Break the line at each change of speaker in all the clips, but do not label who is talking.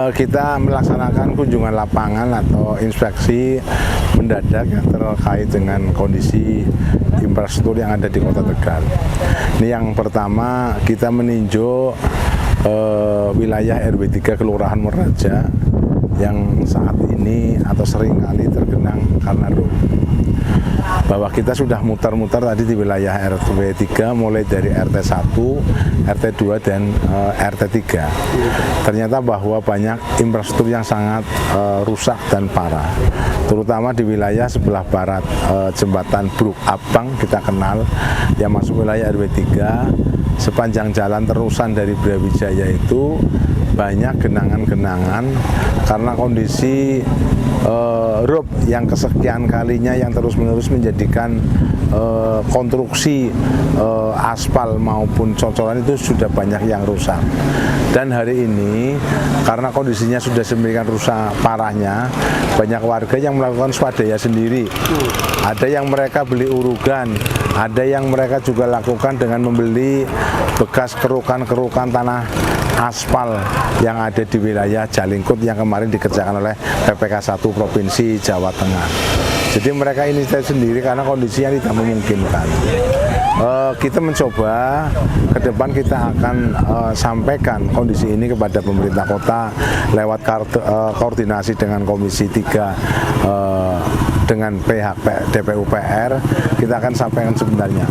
Kita melaksanakan kunjungan lapangan atau inspeksi mendadak yang terkait dengan kondisi infrastruktur yang ada di Kota Tegal. Ini yang pertama, kita meninjau wilayah RW 3 Kelurahan Meraja yang saat ini atau seringkali tergenang karena rob. Bahwa kita sudah muter-muter tadi di wilayah RW 3 mulai dari RT 1, RT 2 dan RT 3. Ternyata bahwa banyak infrastruktur yang sangat rusak dan parah. Terutama di wilayah sebelah barat jembatan Bruk Abang kita kenal yang masuk wilayah RW 3, sepanjang jalan terusan dari Brawijaya itu banyak genangan-genangan karena kondisi rob yang kesekian kalinya yang terus-menerus menjadikan konstruksi aspal maupun cocolan itu sudah banyak yang rusak. Dan hari ini karena kondisinya sudah sedemikian rusak parahnya, banyak warga yang melakukan swadaya sendiri. Ada yang mereka beli urugan, ada yang mereka juga lakukan dengan membeli bekas kerukan-kerukan tanah aspal yang ada di wilayah Jalingkut yang kemarin dikerjakan oleh PPK 1 Provinsi Jawa Tengah. Jadi mereka inisiatif sendiri karena kondisinya tidak memungkinkan. Kita mencoba ke depan kita akan sampaikan kondisi ini kepada pemerintah kota lewat koordinasi dengan Komisi 3 dengan pihak DPUPR. Kita akan sampaikan sebenarnya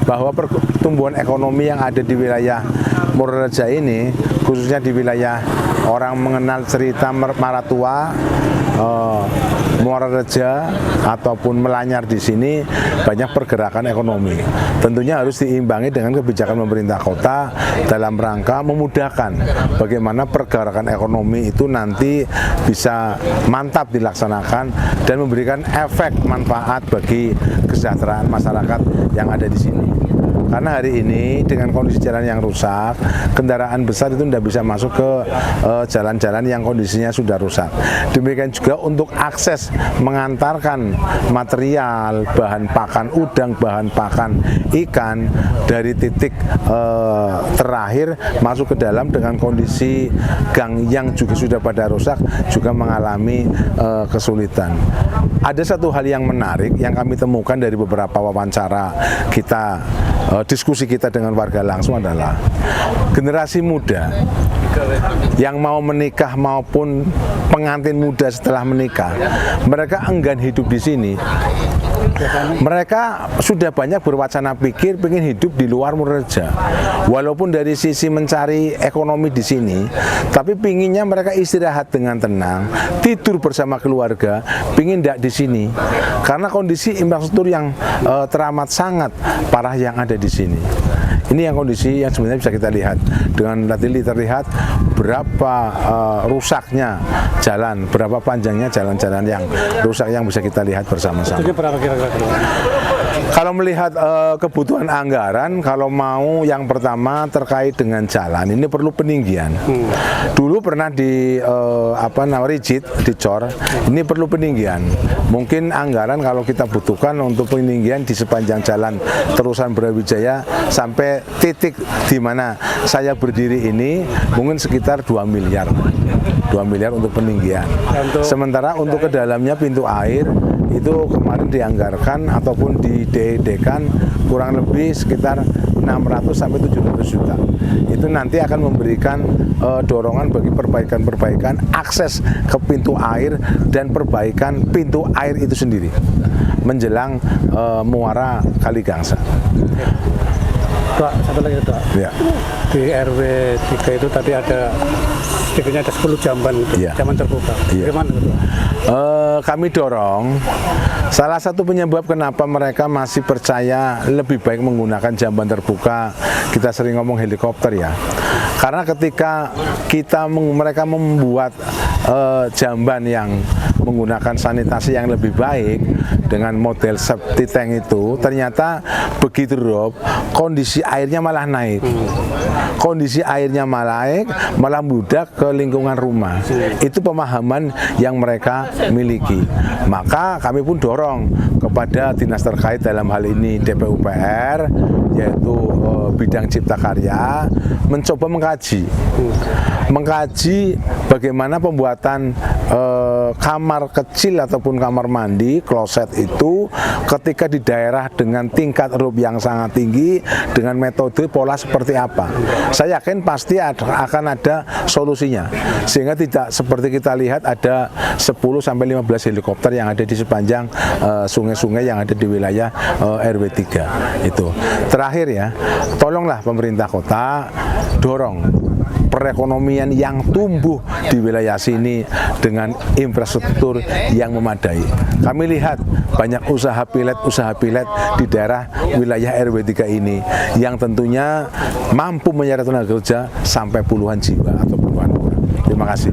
bahwa pertumbuhan ekonomi yang ada di wilayah Meraja ini, khususnya di wilayah orang mengenal cerita Maratua, Muara Reja ataupun Melanyar di sini banyak pergerakan ekonomi. Tentunya harus diimbangi dengan kebijakan pemerintah kota dalam rangka memudahkan bagaimana pergerakan ekonomi itu nanti bisa mantap dilaksanakan dan memberikan efek manfaat bagi kesejahteraan masyarakat yang ada di sini. Karena hari ini dengan kondisi jalan yang rusak, kendaraan besar itu tidak bisa masuk ke jalan-jalan yang kondisinya sudah rusak. Demikian juga untuk akses mengantarkan material, bahan pakan udang, bahan pakan ikan dari titik terakhir masuk ke dalam dengan kondisi gang yang juga sudah pada rusak juga mengalami kesulitan. Ada satu hal yang menarik yang kami temukan dari beberapa wawancara kita, diskusi kita dengan warga langsung adalah generasi muda yang mau menikah maupun pengantin muda setelah menikah, mereka enggan hidup di sini. Mereka sudah banyak berwacana pikir pengen hidup di luar Meraja. Walaupun dari sisi mencari ekonomi di sini, tapi pinginnya mereka istirahat dengan tenang, tidur bersama keluarga, pingin tidak di sini. Karena kondisi infrastruktur yang teramat sangat parah yang ada di sini. Ini yang kondisi yang sebenarnya bisa kita lihat. Dengan nanti terlihat berapa rusaknya jalan, berapa panjangnya jalan-jalan yang rusak yang bisa kita lihat bersama-sama.
Berapa kira-kira?
Kalau melihat kebutuhan anggaran, kalau mau yang pertama terkait dengan jalan, ini perlu peninggian. Dulu pernah di rigid, dicor, ini perlu peninggian. Mungkin anggaran kalau kita butuhkan untuk peninggian di sepanjang jalan terusan Brawijaya sampai titik di mana saya berdiri ini, mungkin sekitar 2 miliar. 2 miliar untuk peninggian. Sementara untuk ke dalamnya pintu air itu kemarin dianggarkan ataupun di-DED-kan kurang lebih sekitar 600 sampai 700 juta. Itu nanti akan memberikan dorongan bagi perbaikan-perbaikan akses ke pintu air dan perbaikan pintu air itu sendiri menjelang muara Kaligangsa.
Pak, satu lagi Pak.
Ya.
Di RW 3 itu tadi ada sedikitnya ada 10 jamban itu,
ya.
jamban terbuka.
Ya.
Bagaimana itu?
Kami dorong salah satu penyebab kenapa mereka masih percaya lebih baik menggunakan jamban terbuka, kita sering ngomong helikopter ya, karena ketika mereka membuat jamban yang menggunakan sanitasi yang lebih baik dengan model septic tank itu, ternyata begitu rob kondisi airnya malah naik. Kondisi airnya malah naik, malah membludak ke ke lingkungan rumah. Itu pemahaman yang mereka miliki. Maka kami pun dorong kepada dinas terkait dalam hal ini DPUPR, yaitu bidang cipta karya, mencoba mengkaji bagaimana pembuatan kamar kecil ataupun kamar mandi, kloset itu ketika di daerah dengan tingkat rup yang sangat tinggi dengan metode pola seperti apa. Saya yakin pasti akan ada solusinya, sehingga tidak seperti kita lihat ada 10-15 helikopter yang ada di sepanjang sungai-sungai yang ada di wilayah RW 3 itu. Terakhir ya, tolonglah pemerintah kota dorong perekonomian yang tumbuh di wilayah sini dengan infrastruktur yang memadai. Kami lihat banyak usaha pilet di daerah wilayah RW 3 ini yang tentunya mampu menyerap tenaga kerja sampai puluhan jiwa atau puluhan orang. Terima kasih.